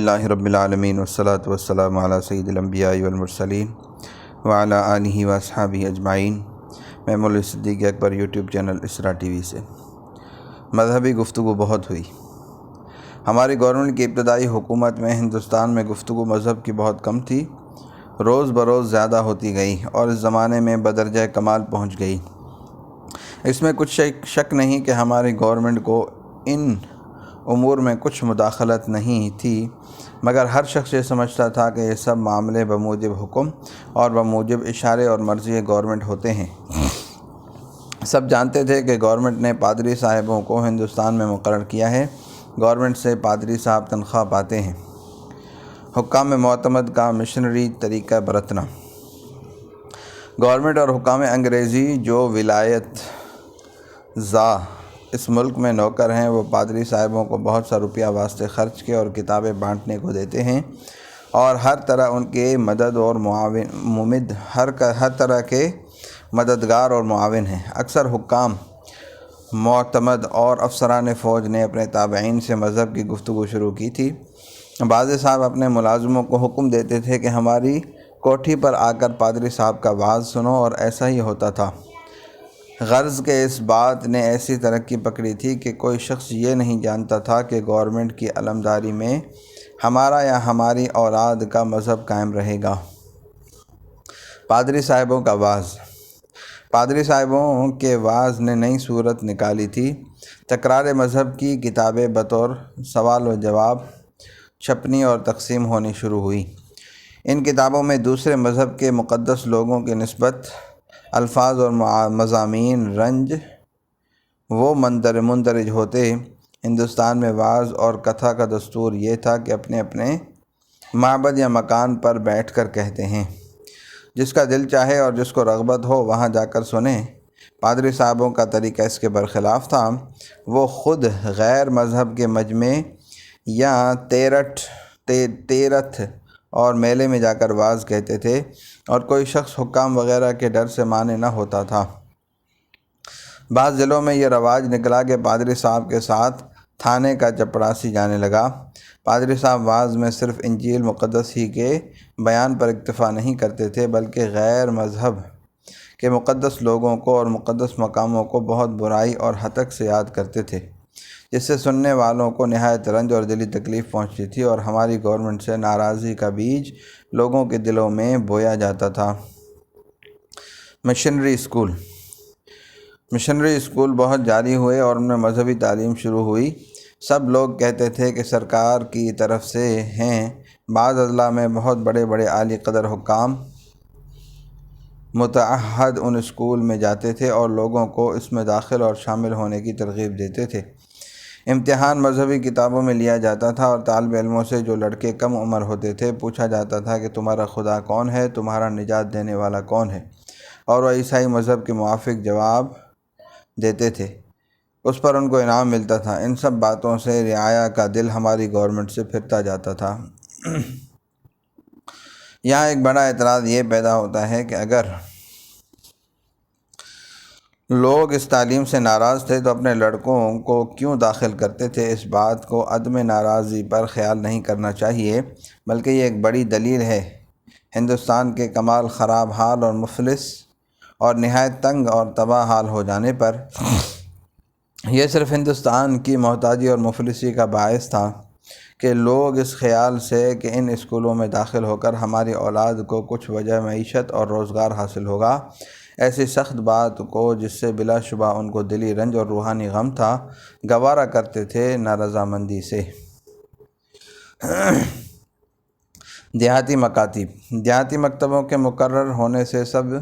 الحمدللہ رب العالمین والصلاة والسلام علی سید الانبیاء والمرسلین وعلی آلہ واصحابہ اجمعین۔ میں مولوی صدیق اکبر یوٹیوب چینل اسرا ٹی وی سے۔ مذہبی گفتگو بہت ہوئی۔ ہماری گورنمنٹ کی ابتدائی حکومت میں ہندوستان میں گفتگو مذہب کی بہت کم تھی، روز بروز زیادہ ہوتی گئی اور اس زمانے میں بدرجہ کمال پہنچ گئی۔ اس میں کچھ شک نہیں کہ ہماری گورنمنٹ کو ان امور میں کچھ مداخلت نہیں تھی، مگر ہر شخص یہ سمجھتا تھا کہ یہ سب معاملے بموجب حکم اور بموجب اشارے اور مرضی گورنمنٹ ہوتے ہیں۔ سب جانتے تھے کہ گورنمنٹ نے پادری صاحبوں کو ہندوستان میں مقرر کیا ہے، گورنمنٹ سے پادری صاحب تنخواہ پاتے ہیں۔ حکام معتمد کا مشنری طریقہ برتنا۔ گورنمنٹ اور حکام انگریزی جو ولایت زا اس ملک میں نوکر ہیں، وہ پادری صاحبوں کو بہت سا روپیہ واسطے خرچ کے اور کتابیں بانٹنے کو دیتے ہیں اور ہر طرح ان کے مدد اور ہر طرح کے مددگار اور معاون ہیں۔ اکثر حکام معتمد اور افسران فوج نے اپنے تابعین سے مذہب کی گفتگو شروع کی تھی۔ بعض صاحب اپنے ملازموں کو حکم دیتے تھے کہ ہماری کوٹھی پر آ کر پادری صاحب کا وعظ سنو، اور ایسا ہی ہوتا تھا۔ غرض کہ اس بات نے ایسی ترقی پکڑی تھی کہ کوئی شخص یہ نہیں جانتا تھا کہ گورنمنٹ کی علمداری میں ہمارا یا ہماری اولاد کا مذہب قائم رہے گا۔ پادری صاحبوں کا وعظ۔ پادری صاحبوں کے وعظ نے نئی صورت نکالی تھی۔ تکرار مذہب کی کتابیں بطور سوال و جواب چھپنی اور تقسیم ہونی شروع ہوئی۔ ان کتابوں میں دوسرے مذہب کے مقدس لوگوں کی نسبت الفاظ اور مضامین رنج وہ مندرج ہوتے۔ ہندوستان میں وعظ اور کتھا کا دستور یہ تھا کہ اپنے اپنے معبد یا مکان پر بیٹھ کر کہتے ہیں، جس کا دل چاہے اور جس کو رغبت ہو وہاں جا کر سنیں۔ پادری صاحبوں کا طریقہ اس کے برخلاف تھا۔ وہ خود غیر مذہب کے مجمع یا تیرتھ اور میلے میں جا کر وعظ کہتے تھے، اور کوئی شخص حکام وغیرہ کے ڈر سے مانے نہ ہوتا تھا۔ بعض ضلعوں میں یہ رواج نکلا کہ پادری صاحب کے ساتھ تھانے کا چپڑاسی جانے لگا۔ پادری صاحب وعظ میں صرف انجیل مقدس ہی کے بیان پر اکتفا نہیں کرتے تھے، بلکہ غیر مذہب کے مقدس لوگوں کو اور مقدس مقاموں کو بہت برائی اور ہتک سے یاد کرتے تھے، جس سے سننے والوں کو نہایت رنج اور دلی تکلیف پہنچتی تھی، اور ہماری گورنمنٹ سے ناراضی کا بیج لوگوں کے دلوں میں بویا جاتا تھا۔ Missionary school. مشنری اسکول بہت جاری ہوئے اور ان میں مذہبی تعلیم شروع ہوئی۔ سب لوگ کہتے تھے کہ سرکار کی طرف سے ہیں۔ بعض اضلاع میں بہت بڑے بڑے عالی قدر حکام متعہد ان اسکول میں جاتے تھے اور لوگوں کو اس میں داخل اور شامل ہونے کی ترغیب دیتے تھے۔ امتحان مذہبی کتابوں میں لیا جاتا تھا اور طالب علموں سے، جو لڑکے کم عمر ہوتے تھے، پوچھا جاتا تھا کہ تمہارا خدا کون ہے، تمہارا نجات دینے والا کون ہے، اور وہ عیسائی مذہب کے موافق جواب دیتے تھے۔ اس پر ان کو انعام ملتا تھا۔ ان سب باتوں سے رعایا کا دل ہماری گورنمنٹ سے پھرتا جاتا تھا۔ یہاں ایک بڑا اعتراض یہ پیدا ہوتا ہے کہ اگر لوگ اس تعلیم سے ناراض تھے تو اپنے لڑکوں کو کیوں داخل کرتے تھے؟ اس بات کو عدم ناراضی پر خیال نہیں کرنا چاہیے، بلکہ یہ ایک بڑی دلیل ہے۔ ہندوستان کے کمال خراب حال اور مفلس اور نہایت تنگ اور تباہ حال ہو جانے پر یہ صرف ہندوستان کی محتاجی اور مفلسی کا باعث تھا کہ لوگ اس خیال سے کہ ان اسکولوں میں داخل ہو کر ہماری اولاد کو کچھ وجہ معیشت اور روزگار حاصل ہوگا، ایسی سخت بات کو جس سے بلا شبہ ان کو دلی رنج اور روحانی غم تھا، گوارا کرتے تھے نہ رضامندی سے۔ دیہاتی مکاتب۔ دیہاتی مکتبوں کے مقرر ہونے سے سب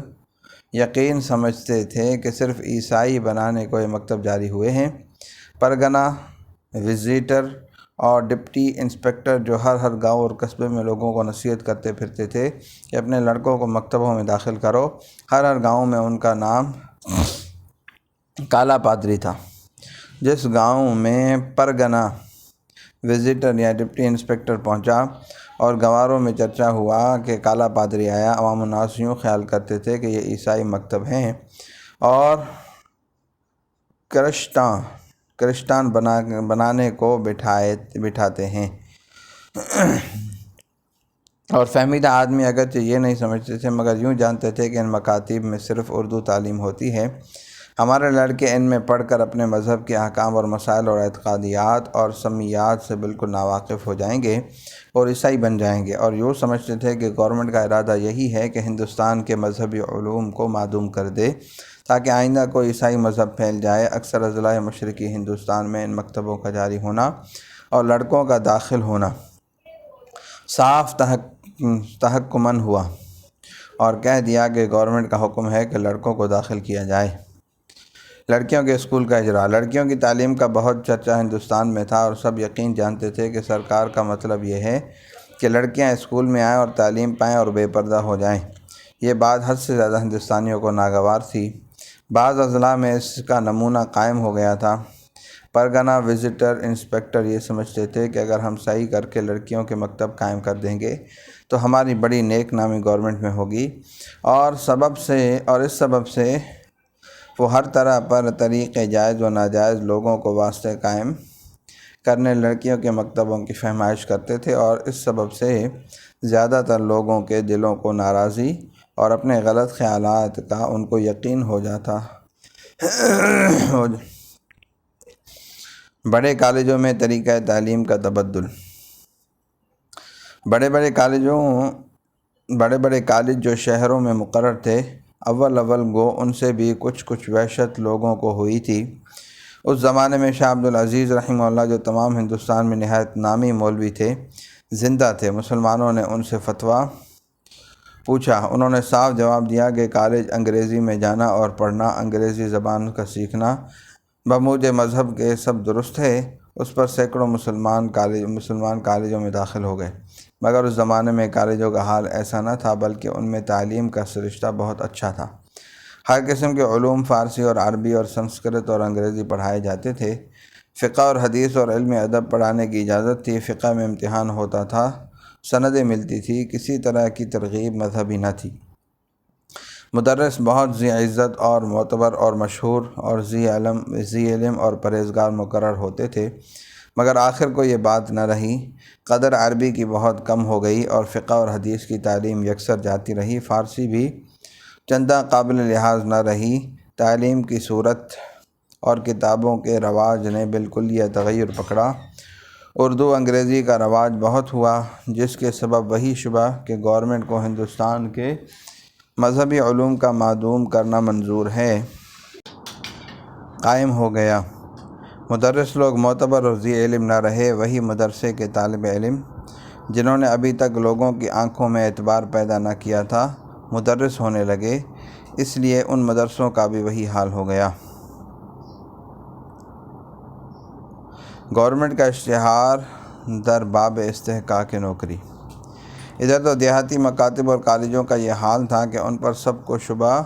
یقین سمجھتے تھے کہ صرف عیسائی بنانے کو یہ مکتب جاری ہوئے ہیں۔ پرگنہ وزیٹر اور ڈپٹی انسپکٹر جو ہر گاؤں اور قصبے میں لوگوں کو نصیحت کرتے پھرتے تھے کہ اپنے لڑکوں کو مکتبوں میں داخل کرو، ہر گاؤں میں ان کا نام کالا پادری تھا۔ جس گاؤں میں پرگنہ وزیٹر یا ڈپٹی انسپکٹر پہنچا اور گواروں میں چرچا ہوا کہ کالا پادری آیا، عوام الناس یوں خیال کرتے تھے کہ یہ عیسائی مکتب ہیں اور کرسٹان بنانے کو بٹھاتے ہیں۔ اور فہمیدہ آدمی اگرچہ یہ نہیں سمجھتے تھے مگر یوں جانتے تھے کہ ان مکاتب میں صرف اردو تعلیم ہوتی ہے۔ ہمارے لڑکے ان میں پڑھ کر اپنے مذہب کے احکام اور مسائل اور اعتقادیات اور سمیات سے بالکل ناواقف ہو جائیں گے اور عیسائی بن جائیں گے، اور یوں سمجھتے تھے کہ گورنمنٹ کا ارادہ یہی ہے کہ ہندوستان کے مذہبی علوم کو معدوم کر دے تاکہ آئندہ کوئی عیسائی مذہب پھیل جائے۔ اکثر اضلاع مشرقی ہندوستان میں ان مکتبوں کا جاری ہونا اور لڑکوں کا داخل ہونا صاف تحکماً ہوا اور کہہ دیا کہ گورنمنٹ کا حکم ہے کہ لڑکوں کو داخل کیا جائے۔ لڑکیوں کے اسکول کا اجرا۔ لڑکیوں کی تعلیم کا بہت چرچا ہندوستان میں تھا اور سب یقین جانتے تھے کہ سرکار کا مطلب یہ ہے کہ لڑکیاں اسکول میں آئیں اور تعلیم پائیں اور بے پردہ ہو جائیں۔ یہ بات حد سے زیادہ ہندوستانیوں کو ناگوار تھی۔ بعض اضلاع میں اس کا نمونہ قائم ہو گیا تھا۔ پرگنہ وزٹر انسپکٹر یہ سمجھتے تھے کہ اگر ہم صحیح کر کے لڑکیوں کے مکتب قائم کر دیں گے تو ہماری بڑی نیک نامی گورنمنٹ میں ہوگی، اور اس سبب سے وہ ہر طرح پر طریقے جائز و ناجائز لوگوں کو واسطے قائم کرنے لڑکیوں کے مکتبوں کی فہمائش کرتے تھے، اور اس سبب سے زیادہ تر لوگوں کے دلوں کو ناراضی اور اپنے غلط خیالات کا ان کو یقین ہو جاتا۔ بڑے کالجوں میں طریقہ تعلیم کا تبدل۔ بڑے بڑے کالج جو شہروں میں مقرر تھے، اول گو ان سے بھی کچھ وحشت لوگوں کو ہوئی تھی۔ اس زمانے میں شاہ عبدالعزیز رحمہ اللہ، جو تمام ہندوستان میں نہایت نامی مولوی تھے، زندہ تھے۔ مسلمانوں نے ان سے فتویٰ پوچھا۔ انہوں نے صاف جواب دیا کہ کالج انگریزی میں جانا اور پڑھنا، انگریزی زبان کا سیکھنا بموجب مذہب کے سب درست ہے۔ اس پر سینکڑوں مسلمان کالجوں میں داخل ہو گئے، مگر اس زمانے میں کالجوں کا حال ایسا نہ تھا، بلکہ ان میں تعلیم کا سرشتہ بہت اچھا تھا۔ ہر قسم کے علوم فارسی اور عربی اور سنسکرت اور انگریزی پڑھائے جاتے تھے۔ فقہ اور حدیث اور علم ادب پڑھانے کی اجازت تھی۔ فقہ میں امتحان ہوتا تھا، سندیں ملتی تھی، کسی طرح کی ترغیب مذہبی نہ تھی۔ مدرس بہت ذی عزت اور معتبر اور مشہور اور ذی علم اور پرہیزگار مقرر ہوتے تھے، مگر آخر کو یہ بات نہ رہی۔ قدر عربی کی بہت کم ہو گئی اور فقہ اور حدیث کی تعلیم یکسر جاتی رہی۔ فارسی بھی چندہ قابل لحاظ نہ رہی۔ تعلیم کی صورت اور کتابوں کے رواج نے بالکل یہ تغیر پکڑا۔ اردو انگریزی کا رواج بہت ہوا، جس کے سبب وہی شبہ کہ گورنمنٹ کو ہندوستان کے مذہبی علوم کا معدوم کرنا منظور ہے قائم ہو گیا۔ مدرس لوگ معتبر اور ذی علم نہ رہے۔ وہی مدرسے کے طالب علم جنہوں نے ابھی تک لوگوں کی آنکھوں میں اعتبار پیدا نہ کیا تھا، مدرس ہونے لگے۔ اس لیے ان مدرسوں کا بھی وہی حال ہو گیا۔ گورنمنٹ کا اشتہار در باب استحقاق نوکری۔ ادھر تو دیہاتی مکاتب اور کالجوں کا یہ حال تھا کہ ان پر سب کو شبہ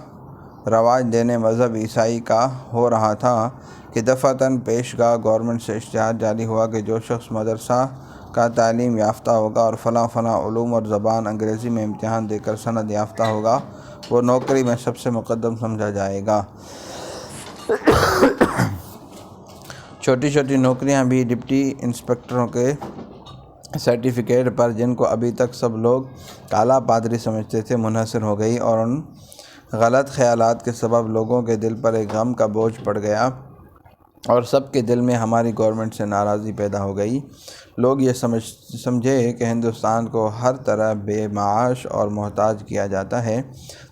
رواج دینے مذہب عیسائی کا ہو رہا تھا کہ دفعتاً پیشگاہ گورنمنٹ سے اشتہار جاری ہوا کہ جو شخص مدرسہ کا تعلیم یافتہ ہوگا اور فلاں علوم اور زبان انگریزی میں امتحان دے کر سند یافتہ ہوگا، وہ نوکری میں سب سے مقدم سمجھا جائے گا۔ چھوٹی نوکریاں بھی ڈپٹی انسپکٹروں کے سرٹیفکیٹ پر، جن کو ابھی تک سب لوگ کالا پادری سمجھتے تھے، منحصر ہو گئی، اور ان غلط خیالات کے سبب لوگوں کے دل پر ایک غم کا بوجھ پڑ گیا اور سب کے دل میں ہماری گورنمنٹ سے ناراضی پیدا ہو گئی۔ لوگ یہ سمجھے کہ ہندوستان کو ہر طرح بے معاش اور محتاج کیا جاتا ہے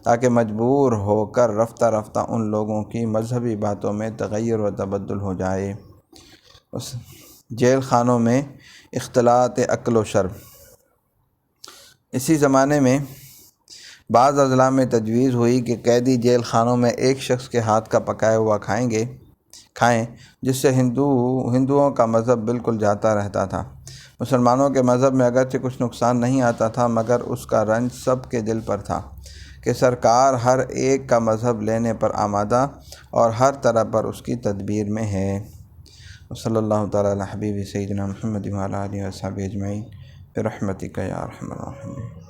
تاکہ مجبور ہو کر رفتہ ان لوگوں کی مذہبی باتوں میں تغیر و تبدل ہو جائے۔ جیل خانوں میں اختلاط اکل و شرب۔ اسی زمانے میں بعض اضلاع میں تجویز ہوئی کہ قیدی جیل خانوں میں ایک شخص کے ہاتھ کا پکایا ہوا کھائیں، جس سے ہندوؤں کا مذہب بالکل جاتا رہتا تھا۔ مسلمانوں کے مذہب میں اگرچہ کچھ نقصان نہیں آتا تھا، مگر اس کا رنج سب کے دل پر تھا کہ سرکار ہر ایک کا مذہب لینے پر آمادہ اور ہر طرح پر اس کی تدبیر میں ہے۔ صلی اللہ تعالیٰ علی حبیب سیدنا محمد وعلی آلہ وصحبہ اجمعین برحمتک یا ارحم الراحمین۔